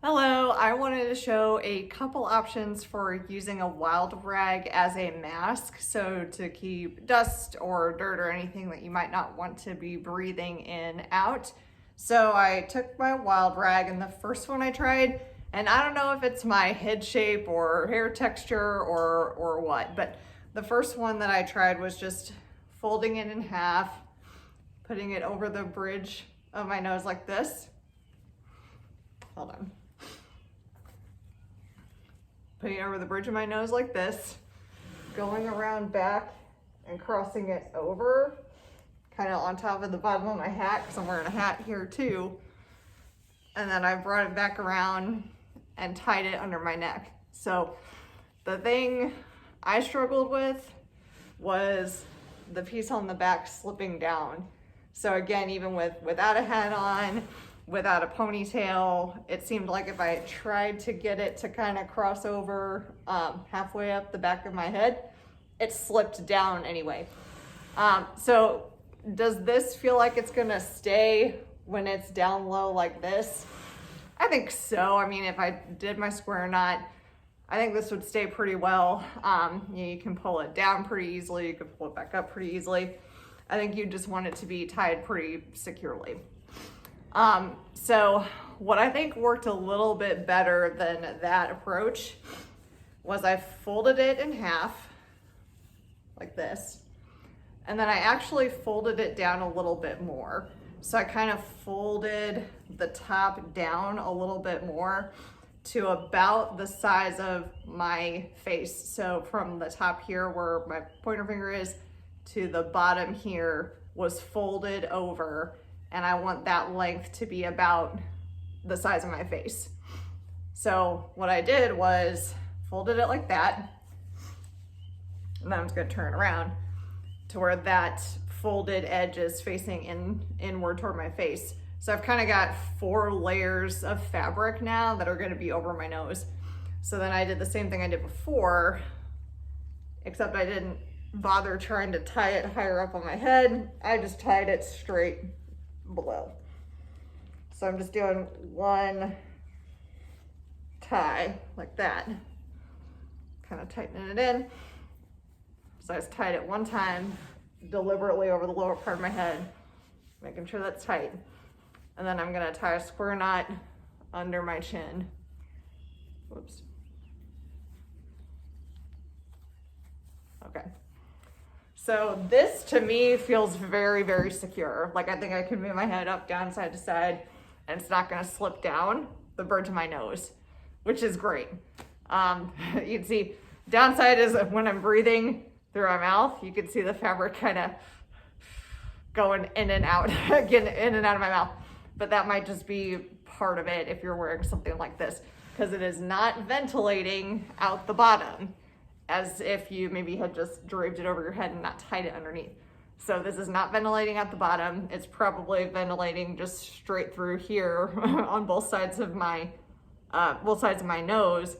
Hello, I wanted to show a couple options for using a wild rag as a mask, so to keep dust or dirt or anything that you might not want to be breathing in out. So I took my wild rag, and the first one I tried, and I don't know if it's my head shape or hair texture or what, but the first one that I tried was just folding it in half, putting it over the bridge of my nose like this. Hold on. Putting it over the bridge of my nose like this, going around back and crossing it over, kind of on top of the bottom of my hat, because I'm wearing a hat here too. And then I brought it back around and tied it under my neck. So the thing I struggled with was the piece on the back slipping down. So again, even without a hat on, without a ponytail, it seemed like if I tried to get it to kind of cross over halfway up the back of my head, it slipped down anyway. So does this feel like it's gonna stay when it's down low like this? I think so. I mean, if I did my square knot, I think this would stay pretty well. You can pull it down pretty easily. You can pull it back up pretty easily. I think you just want it to be tied pretty securely. So what I think worked a little bit better than that approach was I folded it in half like this, and then I actually folded it down a little bit more. So I kind of folded the top down a little bit more to about the size of my face. So from the top here where my pointer finger is to the bottom here was folded over, and I want that length to be about the size of my face. So what I did was folded it like that, and then I'm just gonna turn it around to where that folded edge is facing inward toward my face. So I've kind of got 4 layers of fabric now that are gonna be over my nose. So then I did the same thing I did before, except I didn't bother trying to tie it higher up on my head. I just tied it straight below. So I'm just doing one tie like that, kind of tightening it in. So I just tied it one time deliberately over the lower part of my head, making sure that's tight. And then I'm gonna tie a square knot under my chin. Whoops. Okay. So this to me feels very, very secure. Like I think I can move my head up, down, side to side, and it's not gonna slip down the bridge of my nose, which is great. You can see downside is when I'm breathing through my mouth, you can see the fabric kind of going in and out, getting in and out of my mouth. But that might just be part of it if you're wearing something like this, because it is not ventilating out the bottom, as if you maybe had just draped it over your head and not tied it underneath. So this is not ventilating at the bottom. It's probably ventilating just straight through here on both sides of my nose,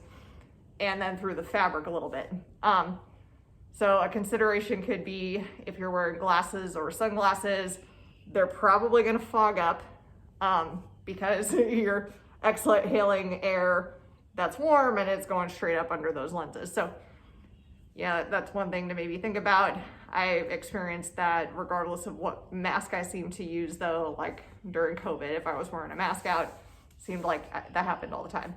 and then through the fabric a little bit. So a consideration could be if you're wearing glasses or sunglasses, they're probably gonna fog up because you're exhaling air that's warm and it's going straight up under those lenses. So yeah, that's one thing to maybe think about. I experienced that regardless of what mask I seem to use though, like during COVID, if I was wearing a mask out, seemed like that happened all the time.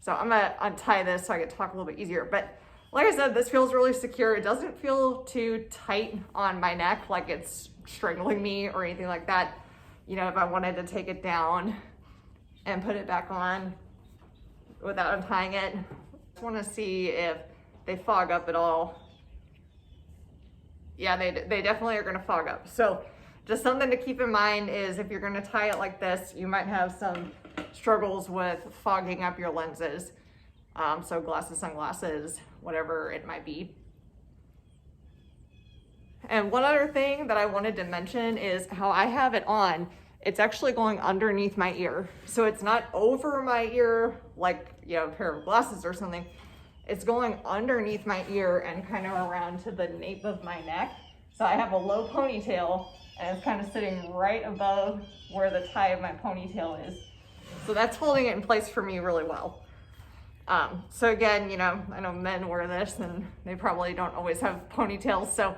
So I'm gonna untie this so I can talk a little bit easier. But like I said, this feels really secure. It doesn't feel too tight on my neck, like it's strangling me or anything like that. You know, if I wanted to take it down and put it back on without untying it, I just wanna see if they fog up at all. Yeah, they definitely are gonna fog up. So just something to keep in mind is if you're gonna tie it like this, you might have some struggles with fogging up your lenses. So glasses, sunglasses, whatever it might be. And one other thing that I wanted to mention is how I have it on. It's actually going underneath my ear. So it's not over my ear like, you know, a pair of glasses or something. It's going underneath my ear and kind of around to the nape of my neck. So I have a low ponytail and it's kind of sitting right above where the tie of my ponytail is. So that's holding it in place for me really well. So again, you know, I know men wear this and they probably don't always have ponytails. So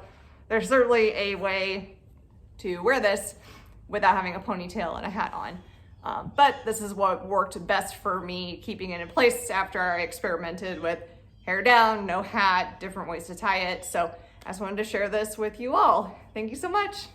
there's certainly a way to wear this without having a ponytail and a hat on. But this is what worked best for me, keeping it in place after I experimented with hair down, no hat, different ways to tie it. So I just wanted to share this with you all. Thank you so much.